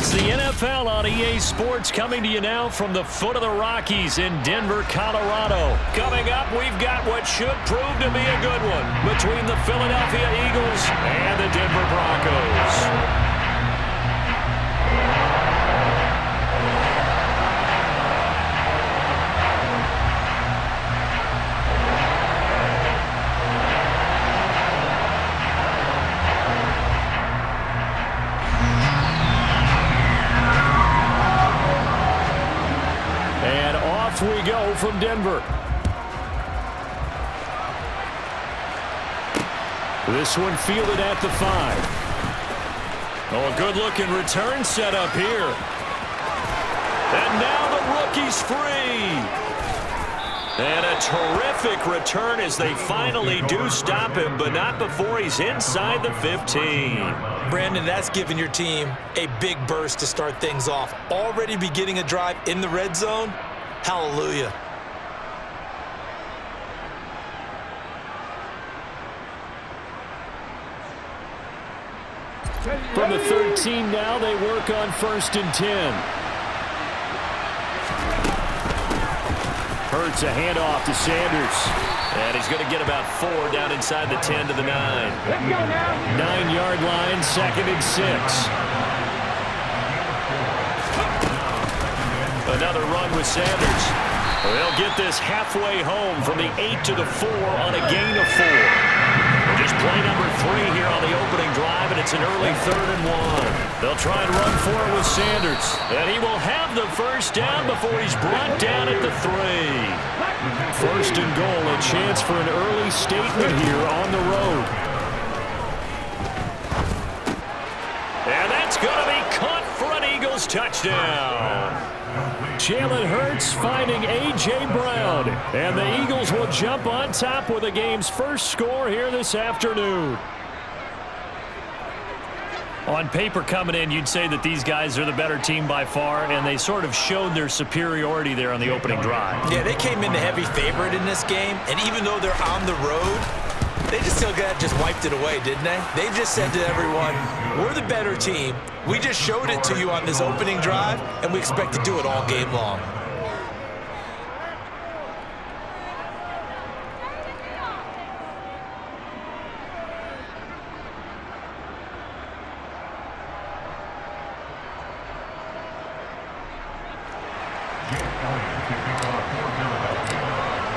It's the NFL on EA Sports, coming to you now from the foot of the Rockies in Denver, Colorado. Coming up, we've got what should prove to be a good one between the Philadelphia Eagles and the Denver Broncos. We go from Denver. This one fielded at the 5. Oh, a good-looking return set up here. And now the rookie's free. And a terrific return as they finally do stop him, but not before he's inside the 15. Brandon, that's giving your team a big burst to start things off. Already beginning a drive in the red zone. Hallelujah. From the 13 now, they work on 1st and 10. Hurts a handoff to Sanders. And he's going to get about 4 down inside the 10 to the 9. 9-yard line, 2nd and 6. Another run with Sanders. They'll get this halfway home from the 8 to the 4 on a gain of 4. Just play number 3 here on the opening drive, and it's an early 3rd and 1. They'll try and run for it with Sanders. And he will have the first down before he's brought down at the 3. 1st and goal, a chance for an early statement here on the road. And that's going to be caught for an Eagles touchdown. Jalen Hurts finding A.J. Brown. And the Eagles will jump on top with the game's first score here this afternoon. On paper coming in, you'd say that these guys are the better team by far, and they sort of showed their superiority there on the opening drive. Yeah, they came in the heavy favorite in this game, and even though they're on the road, they just wiped it away, didn't they? They just said to everyone, we're the better team. We just showed it to you on this opening drive, and we expect to do it all game long.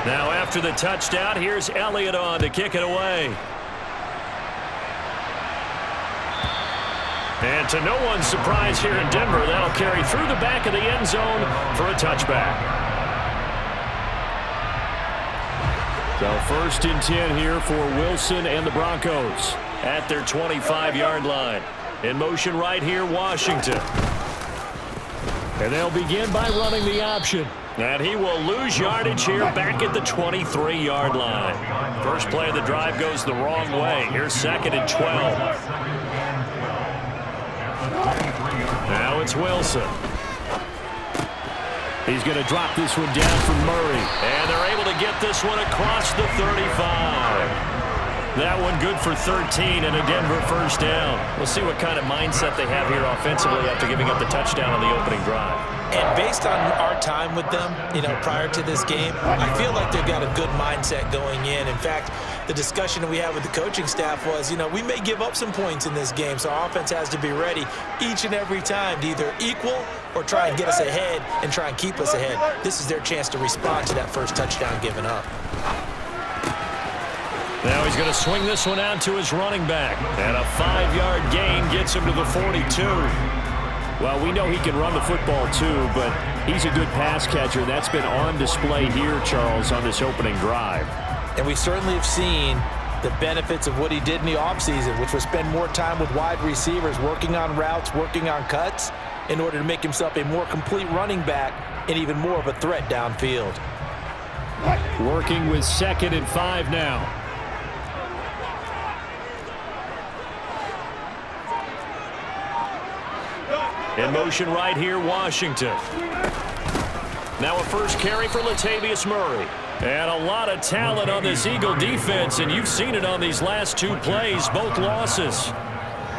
Now after the touchdown, here's Elliott on to kick it away. And to no one's surprise here in Denver, that'll carry through the back of the end zone for a touchback. So 1st and 10 here for Wilson and the Broncos at their 25-yard line. In motion right here, Washington. And they'll begin by running the option. And he will lose yardage here back at the 23-yard line. First play of the drive goes the wrong way. Here's 2nd and 12. Now it's Wilson. He's going to drop this one down for Murray. And they're able to get this one across the 35. That one good for 13 and a Denver first down. We'll see what kind of mindset they have here offensively after giving up the touchdown on the opening drive. And based on our time with them, prior to this game, I feel like they've got a good mindset going in. In fact, the discussion that we had with the coaching staff was, we may give up some points in this game, so our offense has to be ready each and every time to either equal or try and get us ahead and try and keep us ahead. This is their chance to respond to that first touchdown given up. Now he's going to swing this one out to his running back. And a 5-yard gain gets him to the 42. Well, we know he can run the football too, but he's a good pass catcher. That's been on display here, Charles, on this opening drive. And we certainly have seen the benefits of what he did in the offseason, which was spend more time with wide receivers, working on routes, working on cuts, in order to make himself a more complete running back and even more of a threat downfield. Working with 2nd and 5 now. In motion right here, Washington. Now a first carry for Latavius Murray. And a lot of talent on this Eagle defense, and you've seen it on these last 2 plays, both losses.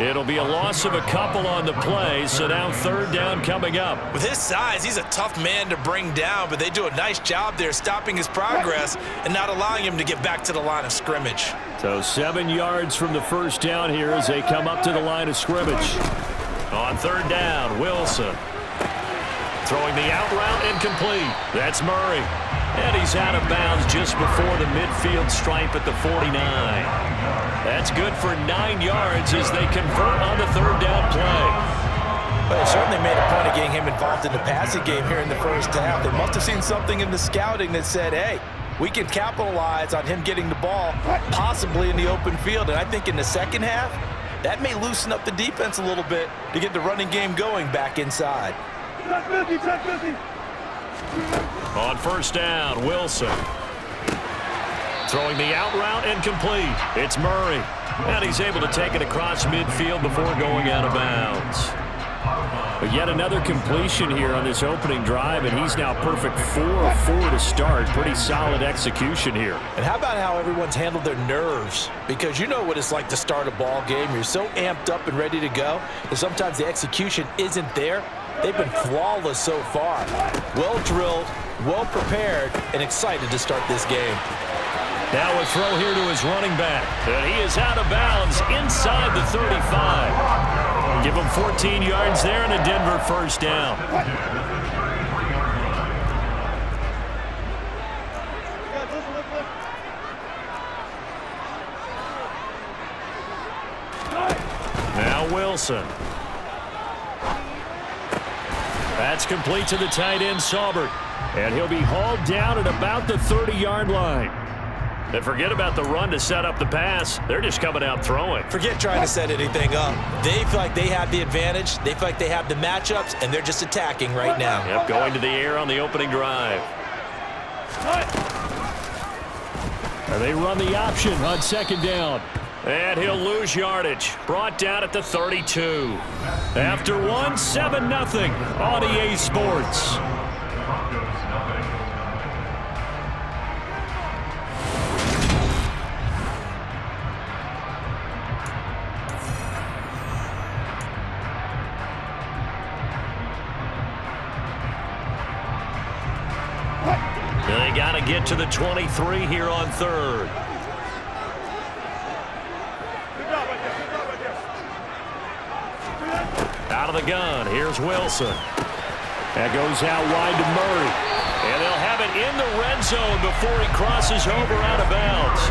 It'll be a loss of a couple on the play, so now third down coming up. With his size, he's a tough man to bring down, but they do a nice job there stopping his progress and not allowing him to get back to the line of scrimmage. So 7 yards from the first down here as they come up to the line of scrimmage. On third down, Wilson. Throwing the out route incomplete. That's Murray. And he's out of bounds just before the midfield stripe at the 49. That's good for 9 yards as they convert on the third down play. But they certainly made a point of getting him involved in the passing game here in the first half. They must have seen something in the scouting that said, hey, we can capitalize on him getting the ball, possibly in the open field. And I think in the second half, that may loosen up the defense a little bit to get the running game going back inside. On first down, Wilson. Throwing the out route incomplete. It's Murray. And he's able to take it across midfield before going out of bounds. But yet another completion here on this opening drive, and he's now perfect 4 of 4 to start. Pretty solid execution here. And how about how everyone's handled their nerves? Because you know what it's like to start a ball game. You're so amped up and ready to go, and sometimes the execution isn't there. They've been flawless so far. Well drilled, well prepared, and excited to start this game. Now a throw here to his running back. And he is out of bounds inside the 35. Give him 14 yards there and a Denver first down. Now Wilson. That's complete to the tight end, Saubert. And he'll be hauled down at about the 30-yard line. And forget about the run to set up the pass. They're just coming out throwing. Forget trying to set anything up. They feel like they have the advantage. They feel like they have the matchups, and they're just attacking right now. Yep, going to the air on the opening drive. And they run the option on second down. And he'll lose yardage. Brought down at the 32. After one, 7-0 on EA Sports. They got to get to the 23 here on third. Out of the gun, here's Wilson. That goes out wide to Murray. And they'll have it in the red zone before he crosses over out of bounds.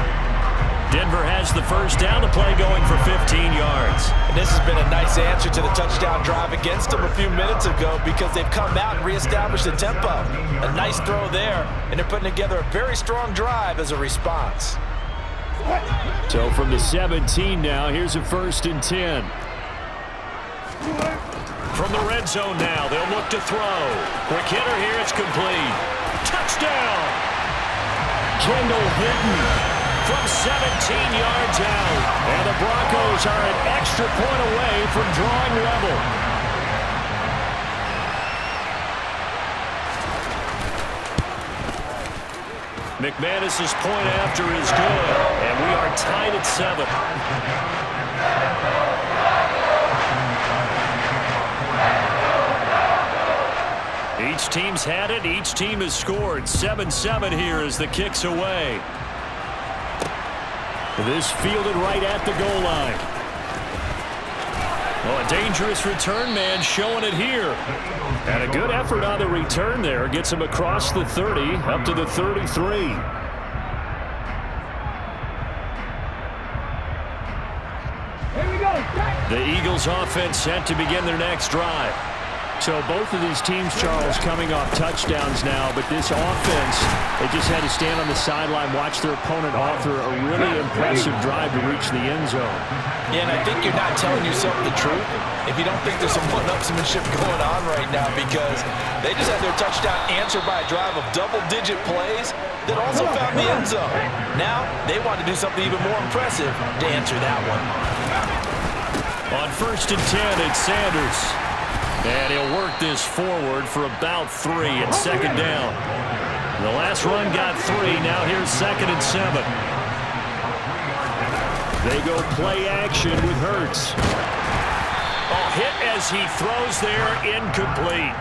Denver has the first down, the play going for 15 yards. And this has been a nice answer to the touchdown drive against them a few minutes ago because they've come out and reestablished the tempo. A nice throw there, and they're putting together a very strong drive as a response. So from the 17 now, here's a 1st and 10. From the red zone now, they'll look to throw. Quick hitter here, it's complete. Touchdown! Kendall Hinton from 17 yards out. And the Broncos are an extra point away from drawing level. McManus's point after is good. And we are tied at 7. Each team's had it. Each team has scored. 7-7 here as the kick's away. This fielded right at the goal line. Well, a dangerous return man showing it here. And a good effort on the return there. Gets him across the 30 up to the 33. The Eagles offense set to begin their next drive. So both of these teams, Charles, coming off touchdowns now, but this offense, they just had to stand on the sideline, watch their opponent author a really impressive drive to reach the end zone. Yeah, and I think you're not telling yourself the truth if you don't think there's some one-upsmanship going on right now because they just had their touchdown answered by a drive of double-digit plays that also found the end zone. Now they want to do something even more impressive to answer that one. On 1st and 10, it's Sanders. And he'll work this forward for about 3 and 2nd down. The last run got 3. Now here's 2nd and 7. They go play action with Hurts. Oh, hit as he throws there, incomplete.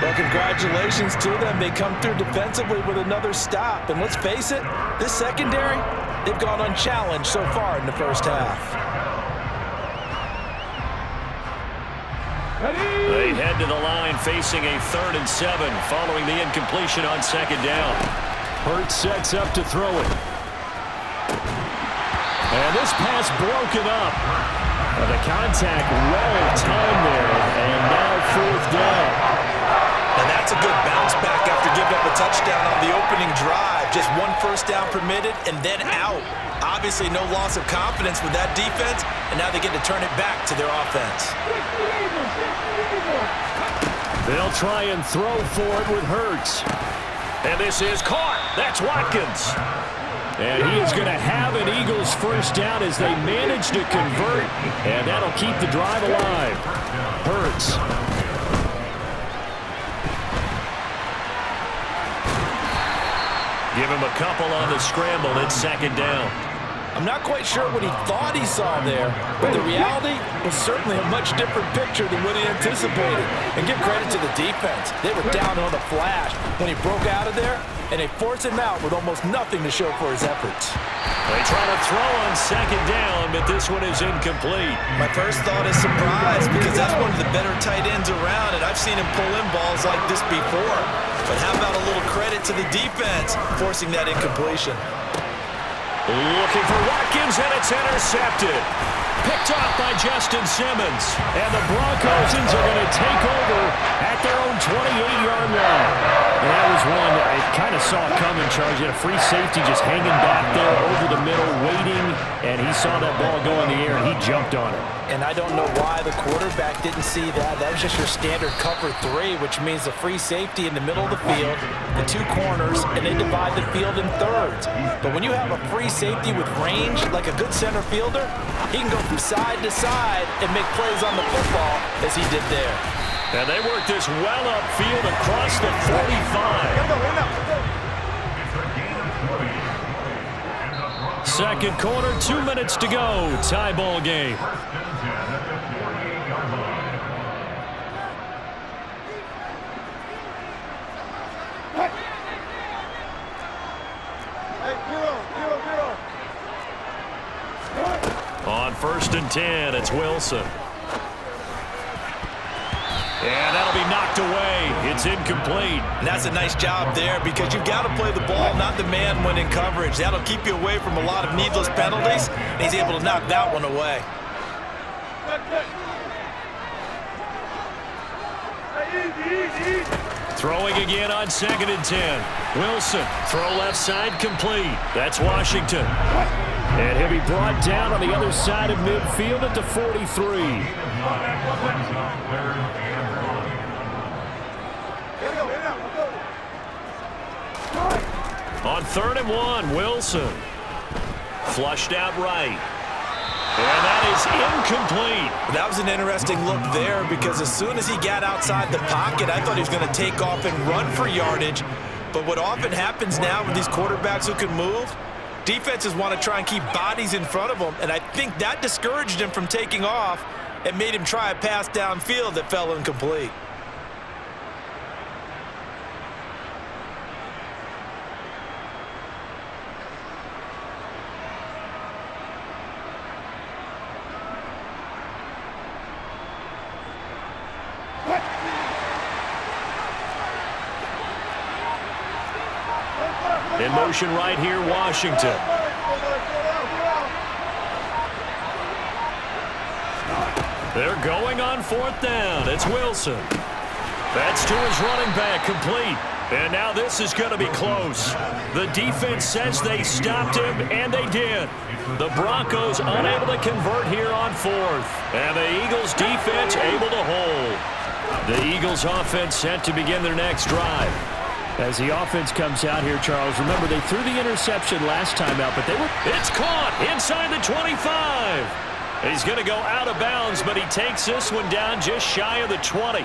Well, congratulations to them. They come through defensively with another stop. And let's face it, this secondary, they've gone unchallenged so far in the first half. They head to the line facing a 3rd and 7 following the incompletion on 2nd down. Hurts sets up to throw it. And this pass broken up. The contact well timed there, and now 4th down. And that's a good bounce back after giving up a touchdown on the opening drive. Just 1 first down permitted and then out. Obviously no loss of confidence with that defense, and now they get to turn it back to their offense. They'll try and throw for it with Hurts. And this is caught. That's Watkins. And he is going to have an Eagles first down as they manage to convert, and that'll keep the drive alive. Hurts. Give him a couple on the scramble. It's 2nd down. I'm not quite sure what he thought he saw there, but the reality was certainly a much different picture than what he anticipated. And give credit to the defense. They were down on the flash when he broke out of there, and they forced him out with almost nothing to show for his efforts. They try to throw on 2nd down, but this one is incomplete. My first thought is surprise, because that's one of the better tight ends around, and I've seen him pull in balls like this before. But how about a little credit to the defense forcing that incompletion? Looking for Watkins, and it's intercepted. Picked off by Justin Simmons. And the Broncos are going to take over at their own 28-yard line. And that was one that I kind of saw coming, Charles. He had a free safety just hanging back there over the middle, waiting. And he saw that ball go in the air, and he jumped on it. And I don't know why the quarterback didn't see that. That was just your standard cover 3, which means the free safety in the middle of the field, the 2 corners, and they divide the field in thirds. But when you have a free safety with range, like a good center fielder, he can go from side to side and make plays on the football as he did there. And they work this well upfield across the 45. Second quarter, 2 minutes to go. Tie ball game. On 1st and 10, it's Wilson. And that'll be knocked away. It's incomplete. And that's a nice job there, because you've got to play the ball, not the man when in coverage. That'll keep you away from a lot of needless penalties, and he's able to knock that one away. Throwing again on 2nd and 10. Wilson, throw left side, complete. That's Washington. And he'll be brought down on the other side of midfield at the 43. On 3rd and 1, Wilson. Flushed out right. And that is incomplete. That was an interesting look there, because as soon as he got outside the pocket, I thought he was going to take off and run for yardage. But what often happens now with these quarterbacks who can move, defenses want to try and keep bodies in front of them, and I think that discouraged him from taking off and made him try a pass downfield that fell incomplete. In motion right here, Washington. They're going on 4th down. It's Wilson. That's to his running back, complete. And now this is going to be close. The defense says they stopped him, and they did. The Broncos unable to convert here on 4th. And the Eagles defense able to hold. The Eagles offense set to begin their next drive. As the offense comes out here, Charles, remember they threw the interception last time out, but it's caught inside the 25. He's going to go out of bounds, but he takes this one down just shy of the 20.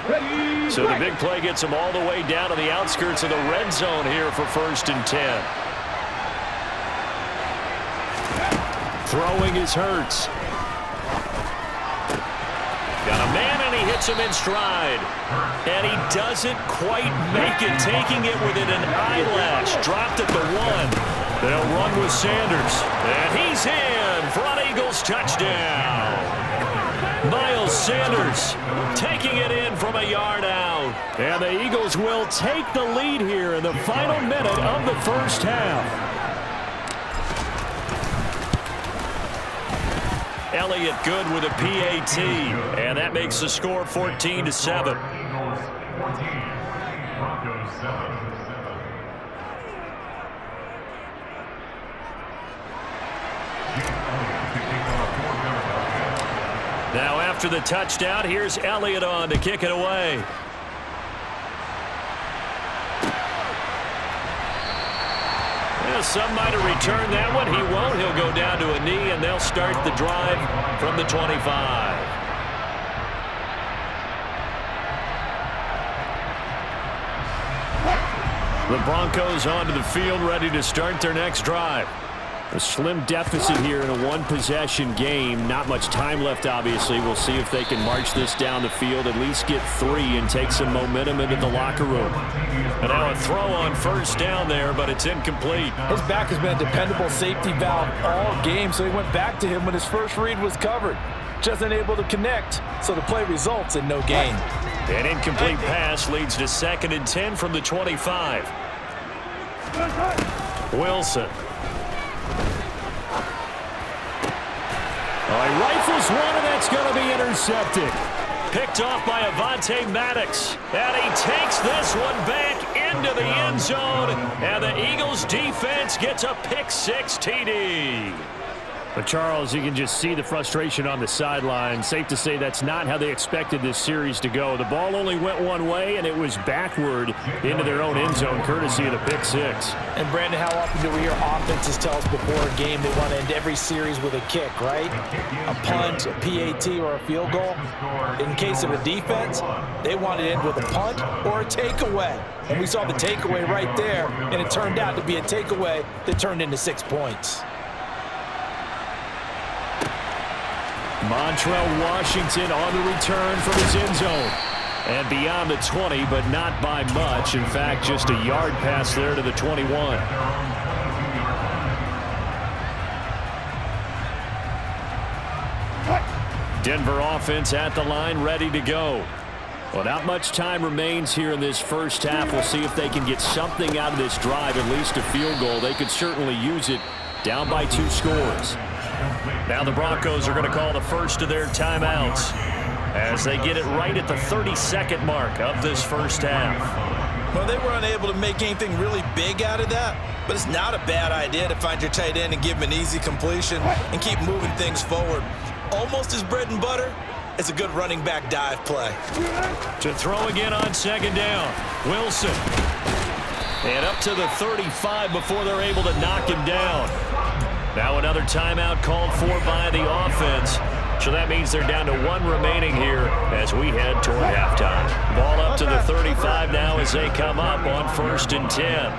So the big play gets him all the way down to the outskirts of the red zone here for 1st and 10. Throwing is Hurts. Got a man, and he hits him in stride. And he doesn't quite make it, taking it within an eyelash. Dropped at the 1. They'll run with Sanders. And he's in for an Eagles touchdown. Miles Sanders taking it in from a yard out. And the Eagles will take the lead here in the final minute of the first half. Elliott good with a PAT, and that makes the score 14-7. Now after the touchdown, here's Elliott on to kick it away. Some might have returned that one. He won't. He'll go down to a knee, and they'll start the drive from the 25. The Broncos onto the field, ready to start their next drive. A slim deficit here in a one-possession game. Not much time left, obviously. We'll see if they can march this down the field, at least get 3 and take some momentum into the locker room. And now a throw on first down there, but it's incomplete. His back has been a dependable safety valve all game, so he went back to him when his first read was covered. Just unable to connect, so the play results in no gain. An incomplete pass leads to 2nd and 10 from the 25. Wilson. Oh, he rifles one, and that's going to be intercepted. Picked off by Avonte Maddox. And he takes this one back into the end zone. And the Eagles defense gets a pick-6 TD. But, Charles, you can just see the frustration on the sideline. Safe to say that's not how they expected this series to go. The ball only went one way, and it was backward into their own end zone, courtesy of the pick-6. And, Brandon, how often do we hear offenses tell us before a game they want to end every series with a kick, right? A punt, a PAT, or a field goal. In case of a defense, they want to end with a punt or a takeaway. And we saw the takeaway right there, and it turned out to be a takeaway that turned into 6 points. Montrell Washington on the return from his end zone. And beyond the 20, but not by much. In fact, just a yard pass there to the 21. Denver offense at the line, ready to go. Well, not much time remains here in this first half. We'll see if they can get something out of this drive, at least a field goal. They could certainly use it, down by 2 scores. Now the Broncos are going to call the first of their timeouts as they get it right at the 32nd mark of this first half. Well, they were unable to make anything really big out of that, but it's not a bad idea to find your tight end and give him an easy completion and keep moving things forward. Almost as bread and butter as a good running back dive play. To throw again on 2nd down, Wilson. And up to the 35 before they're able to knock him down. Now another timeout called for by the offense. So that means they're down to 1 remaining here as we head toward halftime. Ball up to the 35 now as they come up on 1st and 10.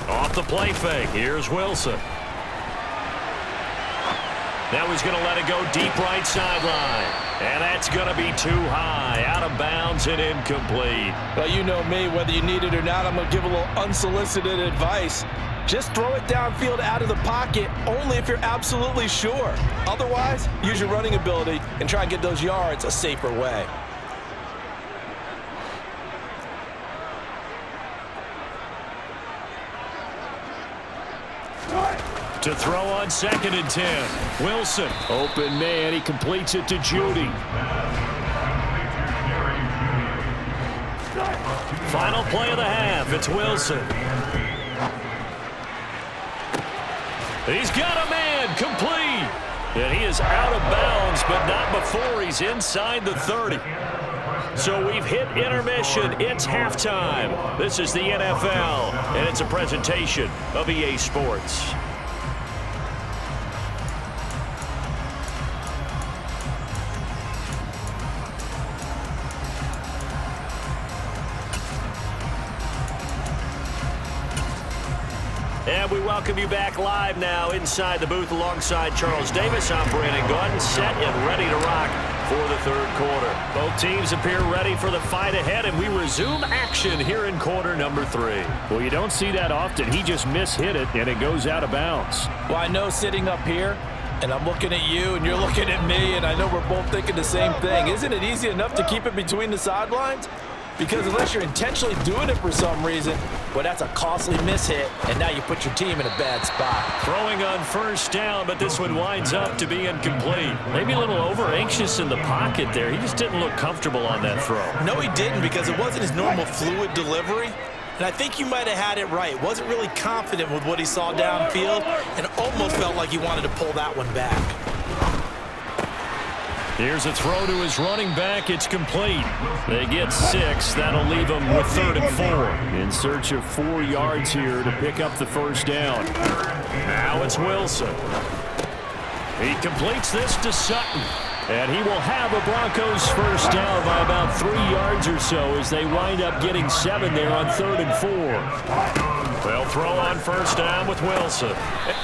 Off the play fake, here's Wilson. Now he's going to let it go deep right sideline. And that's going to be too high, out of bounds and incomplete. Well, you know me, whether you need it or not, I'm going to give a little unsolicited advice. Just throw it downfield out of the pocket only if you're absolutely sure. Otherwise, use your running ability and try and get those yards a safer way. To throw on 2nd and 10. Wilson, open man, he completes it to Judy. Final play of the half, it's Wilson. He's got a man, complete. And he is out of bounds, but not before he's inside the 30. So we've hit intermission. It's halftime. This is the NFL, and it's a presentation of EA Sports. And And we welcome you back live now inside the booth alongside Charles Davis. I'm Brandon Gaudin, set and ready to rock for the third quarter. Both teams appear ready for the fight ahead, and we resume action here in quarter number 3. Well, you don't see that often. He just mishit it, and it goes out of bounds. Well, I know sitting up here, and I'm looking at you, and you're looking at me, and I know we're both thinking the same thing. Isn't it easy enough to keep it between the sidelines? Because unless you're intentionally doing it for some reason, well, that's a costly mishit, and now you put your team in a bad spot. Throwing on first down, but this one winds up to be incomplete. Maybe a little over-anxious in the pocket there. He just didn't look comfortable on that throw. No, he didn't, because it wasn't his normal fluid delivery. And I think you might have had it right. Wasn't really confident with what he saw downfield, and almost felt like he wanted to pull that one back. Here's a throw to his running back. It's complete. They get 6. That'll leave them with 3rd and 4. In search of 4 yards here to pick up the first down. Now it's Wilson. He completes this to Sutton. And he will have a Broncos first down by about 3 yards or so as they wind up getting 7 there on 3rd and 4. They'll throw on first down with Wilson.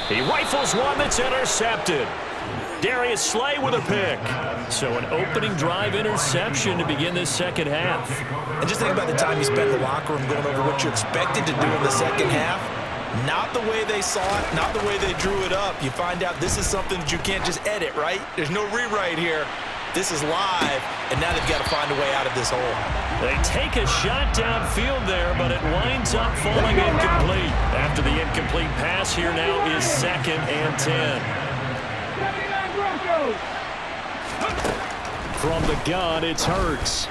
He rifles one that's intercepted. Darius Slay with a pick. So an opening drive interception to begin this second half. And just think about the time you spent in the locker room going over what you expected to do in the second half. Not the way they saw it, not the way they drew it up. You find out this is something that you can't just edit, right? There's no rewrite here. This is live, and now they've got to find a way out of this hole. They take a shot downfield there, but it winds up falling incomplete. After the incomplete pass, here now is 2nd and 10. From the gun, it's Hurts.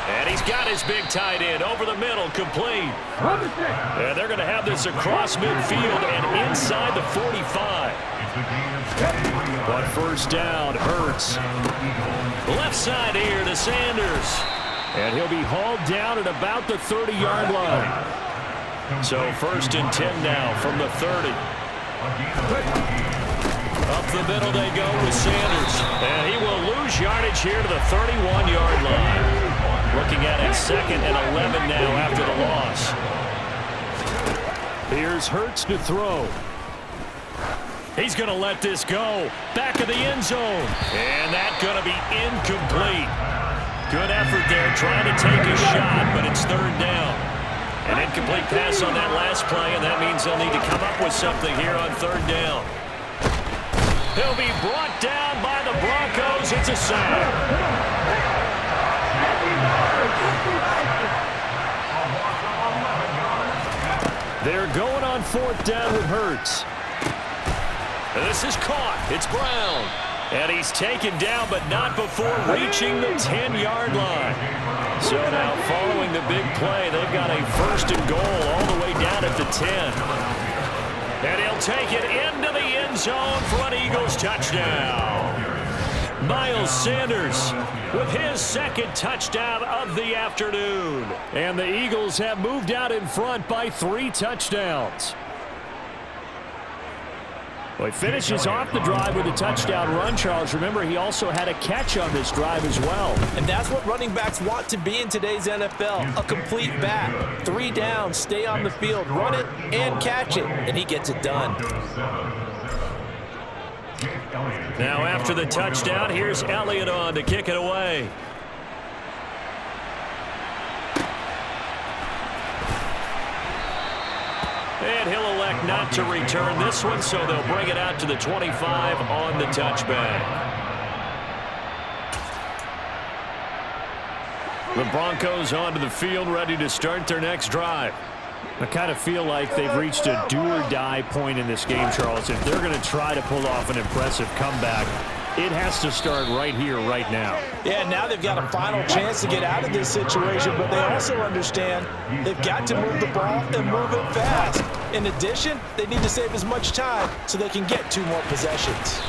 And he's got his big tight end over the middle, complete. And they're going to have this across midfield and inside the 45. But first down, Hurts. Left side here to Sanders. And he'll be hauled down at about the 30-yard line. So 1st and 10 now from the 30. Up the middle they go with Sanders. And he will lose yardage here to the 31-yard line. Looking at it 2nd and 11 now after the loss. Here's Hurts to throw. He's going to let this go. Back of the end zone. And that's going to be incomplete. Good effort there trying to take a shot, but it's 3rd down. An incomplete pass on that last play, and that means they'll need to come up with something here on 3rd down. He'll be brought down by the Broncos. It's a sack. They're going on 4th down with Hurts. This is caught. It's Brown. And he's taken down, but not before reaching the 10-yard line. So now following the big play, they've got a 1st and goal all the way down at the 10. And he'll take it into the end zone for an Eagles touchdown. Miles Sanders with his 2nd touchdown of the afternoon. And the Eagles have moved out in front by 3 touchdowns. Well, he finishes off the drive with a touchdown run, Charles. Remember, he also had a catch on this drive as well. And that's what running backs want to be in today's NFL, a complete back. 3 downs, stay on the field, run it, and catch it, and he gets it done. Now after the touchdown, here's Elliott on to kick it away. And he'll elect not to return this one, so they'll bring it out to the 25 on the touchback. The Broncos onto the field, ready to start their next drive. I kind of feel like they've reached a do-or-die point in this game, Charles. If they're going to try to pull off an impressive comeback, it has to start right here, right now. Yeah, now they've got a final chance to get out of this situation, but they also understand they've got to move the ball and move it fast. In addition, they need to save as much time so they can get 2 more possessions.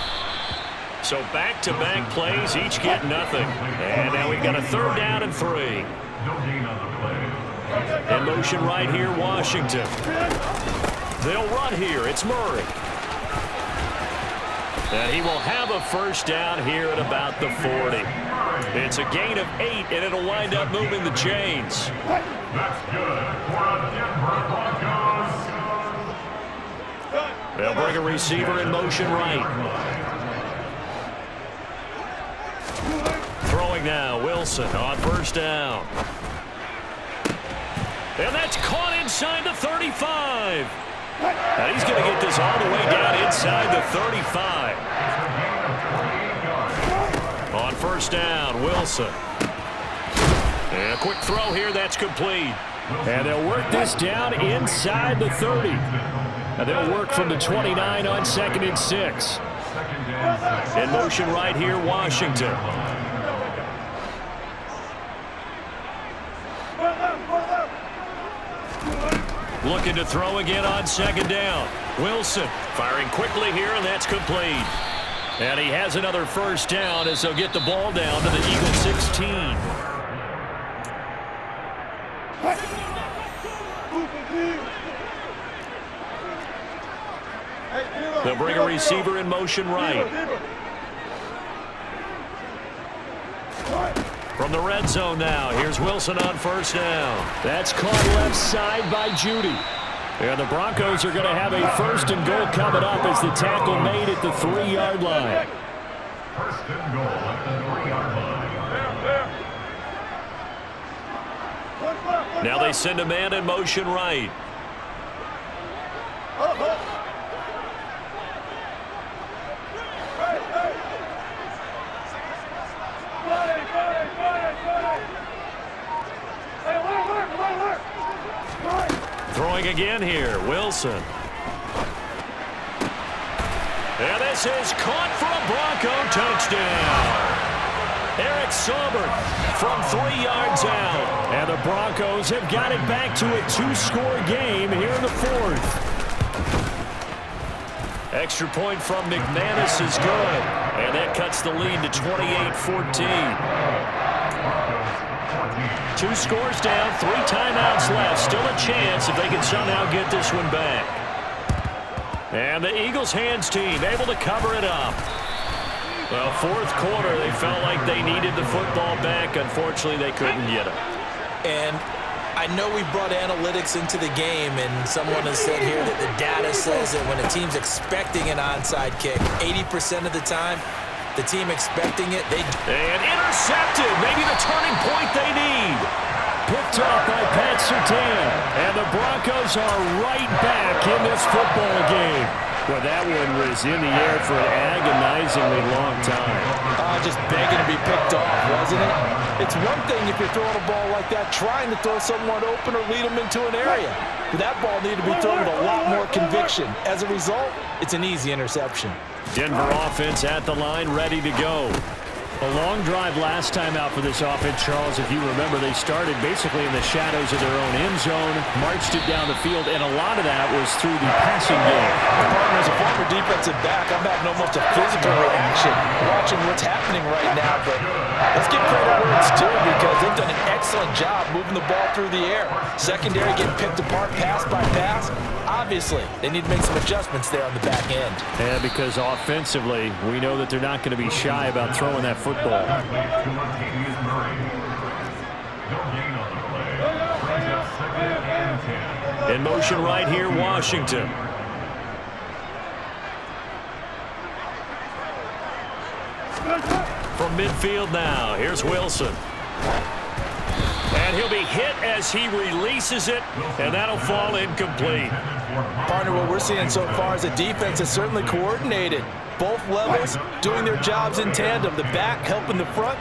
So back-to-back plays, each get nothing. And now we've got a 3rd down and 3. In motion right here, Washington. They'll run here. It's Murray. And he will have a first down here at about the 40. It's a gain of 8, and it'll wind up moving the chains. That's good for a Denver Broncos They'll bring a receiver in motion right. Throwing now, Wilson on first down. And that's caught inside the 35. And he's going to get this all the way down inside the 35. On first down, Wilson. And a quick throw here, that's complete. And they'll work this down inside the 30. And they'll work from the 29 on 2nd and 6. In motion right here, Washington. Looking to throw again on 2nd down. Wilson firing quickly here, and that's complete. And he has another first down as they'll get the ball down to the Eagle 16. They'll bring a receiver in motion right. From the red zone now, here's Wilson on first down. That's caught left side by Judy. And the Broncos are going to have a 1st and goal coming up as the tackle made at the 3-yard line. 1st and goal at the 3-yard line. Now they send a man in motion right. Throwing again here, Wilson. And this is caught for a Bronco touchdown. Eric Saubert from 3 yards out. And the Broncos have got it back to a 2-score game here in the 4th. Extra point from McManus is good. And that cuts the lead to 28-14. 2 scores down, 3 timeouts left. Still a chance if they can somehow get this one back. And the Eagles hands team able to cover it up. Well, 4th quarter, they felt like they needed the football back. Unfortunately, they couldn't get it. And I know we brought analytics into the game, and someone has said here that the data says that when a team's expecting an onside kick, 80% of the time, the team expecting it, and intercepted. Maybe the turning point they need. Picked off by Pat Surtain. And the Broncos are right back in this football game. Well, that one was in the air for an agonizingly long time. Just begging to be picked off, wasn't it? It's one thing if you're throwing a ball like that, trying to throw someone open or lead them into an area. But that ball needed to be thrown with a lot more conviction. As a result, it's an easy interception. Denver offense at the line, ready to go. A long drive last time out for this offense, Charles. If you remember, they started basically in the shadows of their own end zone, marched it down the field, and a lot of that was through the passing game. Partner, as a former defensive back, I'm having almost a physical reaction watching what's happening right now. But let's give credit where it's due because they've done an excellent job moving the ball through the air. Secondary getting picked apart pass by pass. Obviously, they need to make some adjustments there on the back end. Yeah, because offensively, we know that they're not going to be shy about throwing that football. In motion right here, Washington. From midfield now, here's Wilson. And he'll be hit as he releases it, and that'll fall incomplete. Partner, what we're seeing so far is the defense is certainly coordinated. Both levels doing their jobs in tandem. The back helping the front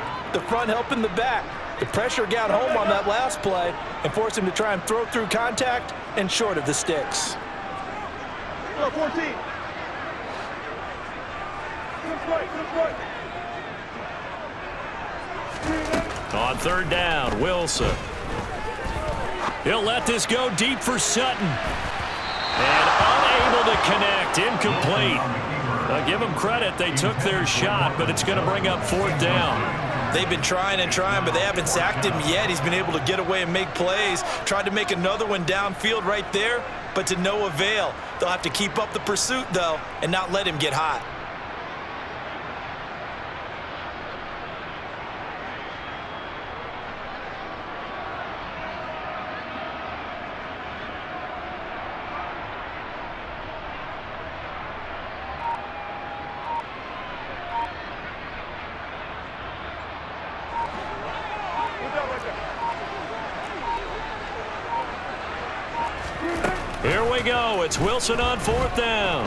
helping the back. The pressure got home on that last play and forced him to try and throw through contact and short of the sticks. 14. On 3rd down, Wilson. He'll let this go deep for Sutton. And unable to connect, incomplete. I'll give them credit, they took their shot, but it's going to bring up 4th down. They've been trying and trying, but they haven't sacked him yet. He's been able to get away and make plays. Tried to make another one downfield right there, but to no avail. They'll have to keep up the pursuit, though, and not let him get hot. go. It's Wilson on 4th down.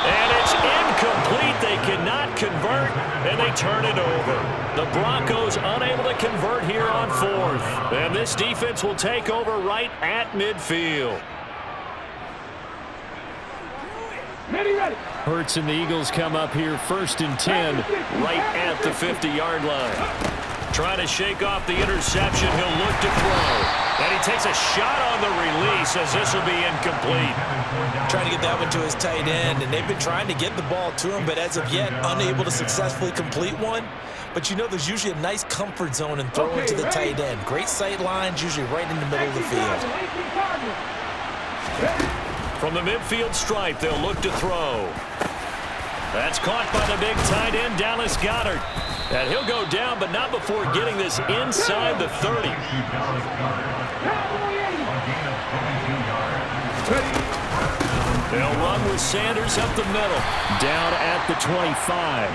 And it's incomplete. They cannot convert, and they turn it over. The Broncos unable to convert here on 4th. And this defense will take over right at midfield. Hurts and the Eagles come up here 1st and 10. Right at the 50-yard line. Trying to shake off the interception. He'll look to throw. And he takes a shot on the release as this will be incomplete. Trying to get that one to his tight end, and they've been trying to get the ball to him, but as of yet, unable to successfully complete one. But you know there's usually a nice comfort zone in throwing to the tight end. Great sight lines, usually right in the middle of the field. From the midfield stripe, they'll look to throw. That's caught by the big tight end, Dallas Goedert. And he'll go down, but not before getting this inside the 30. They'll run with Sanders up the middle. Down at the 25.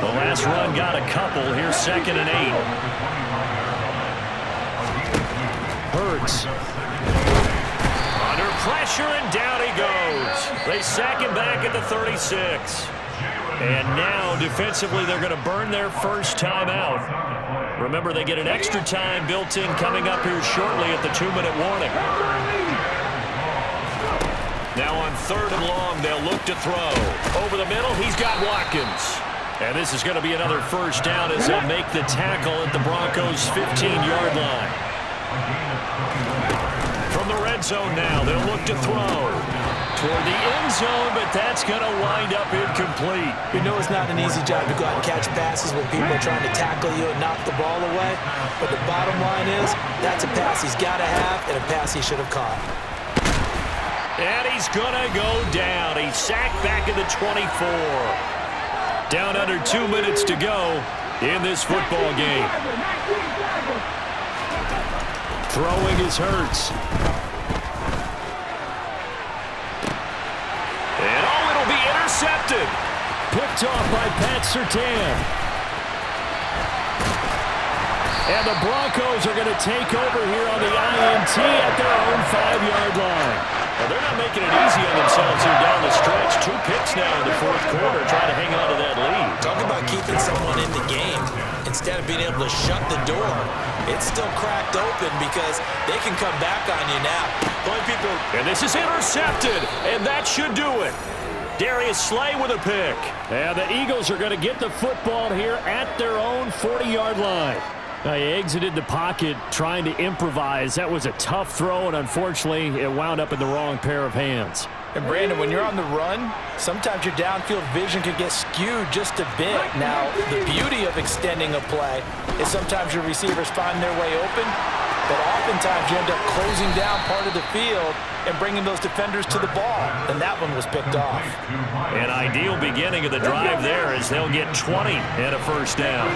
The last run got a couple. Here's 2nd and 8. Hurts. Under pressure, and down he goes. They sack him back at the 36. And now, defensively, they're going to burn their first time out. Remember, they get an extra time built in coming up here shortly at the 2-minute warning. Now on 3rd and long, they'll look to throw. Over the middle, he's got Watkins. And this is going to be another first down as they'll make the tackle at the Broncos' 15-yard line. From the red zone now, they'll look to throw. Toward the end zone, but that's going to wind up incomplete. We know it's not an easy job to go out and catch passes when people are trying to tackle you and knock the ball away. But the bottom line is, that's a pass he's got to have and a pass he should have caught. And he's going to go down. He's sacked back in the 24. Down under 2 minutes to go in this football game. Throwing is Hurts. And it'll be intercepted. Picked off by Pat Surtain. And the Broncos are going to take over here on the INT at their own 5-yard line. Well, they're not making it easy on themselves here down the stretch. 2 picks now in the 4th quarter, trying to hang on to that lead. Talk about keeping someone in the game. Instead of being able to shut the door, it's still cracked open because they can come back on you now. And this is intercepted, and that should do it. Darius Slay with a pick. And the Eagles are going to get the football here at their own 40-yard line. Now, he exited the pocket trying to improvise. That was a tough throw, and unfortunately, it wound up in the wrong pair of hands. And, Brandon, when you're on the run, sometimes your downfield vision can get skewed just a bit. Now, the beauty of extending a play is sometimes your receivers find their way open, but oftentimes you end up closing down part of the field and bringing those defenders to the ball. And that one was picked off. An ideal beginning of the drive there as they'll get 20 and a first down.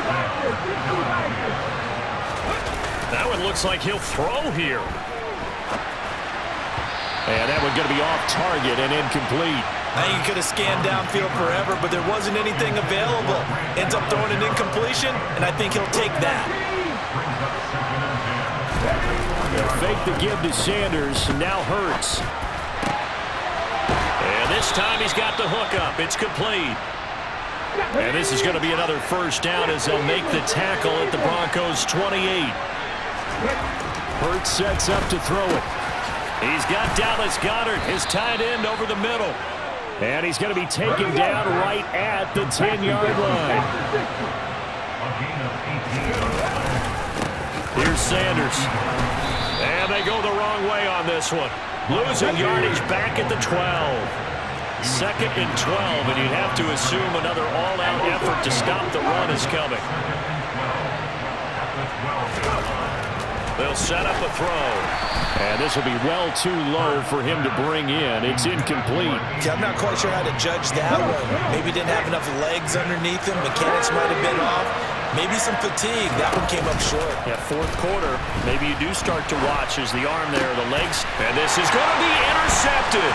That one looks like he'll throw here. And that one's going to be off target and incomplete. I think he could have scanned downfield forever, but there wasn't anything available. Ends up throwing an incompletion, and I think he'll take that. Fake the give to Sanders, now Hurts. And this time he's got the hook up. It's complete. And this is going to be another first down as they'll make the tackle at the Broncos' 28. Hurts sets up to throw it. He's got Dallas Goedert, his tight end, over the middle. And he's going to be taken down right at the 10-yard line. Here's Sanders. And they go the wrong way on this one. Losing yardage back at the 12. 2nd and 12, and you'd have to assume another all-out effort to stop the run is coming. They'll set up a throw. And this will be well too low for him to bring in. It's incomplete. I'm not quite sure how to judge that one. Maybe didn't have enough legs underneath him. Mechanics might have been off. Maybe some fatigue. That one came up short. Yeah, 4th quarter, maybe you do start to watch as the arm there, the legs. And this is going to be intercepted.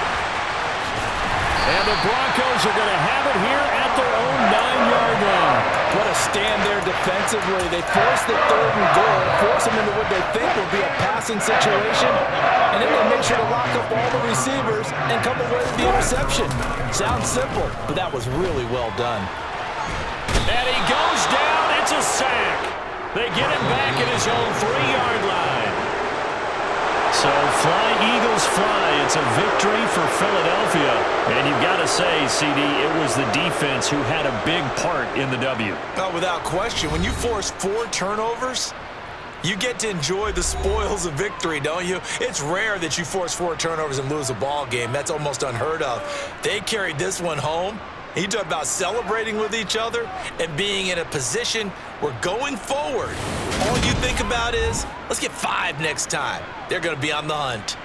And the Broncos are going to have it here at their own 9-yard line. What a stand there defensively. They force the 3rd and goal, force them into what they think will be a passing situation, and then they make sure to lock up all the receivers and come away with the interception. Sounds simple, but that was really well done. And he goes down. It's a sack. They get him back at his own 3-yard line. So fly, Eagles fly. It's a victory for Philadelphia. And you've got to say, CD, it was the defense who had a big part in the W. Oh, without question. When you force 4 turnovers, you get to enjoy the spoils of victory, don't you? It's rare that you force 4 turnovers and lose a ball game. That's almost unheard of. They carried this one home. You talk about celebrating with each other and being in a position where going forward, all you think about is, let's get 5 next time. They're going to be on the hunt.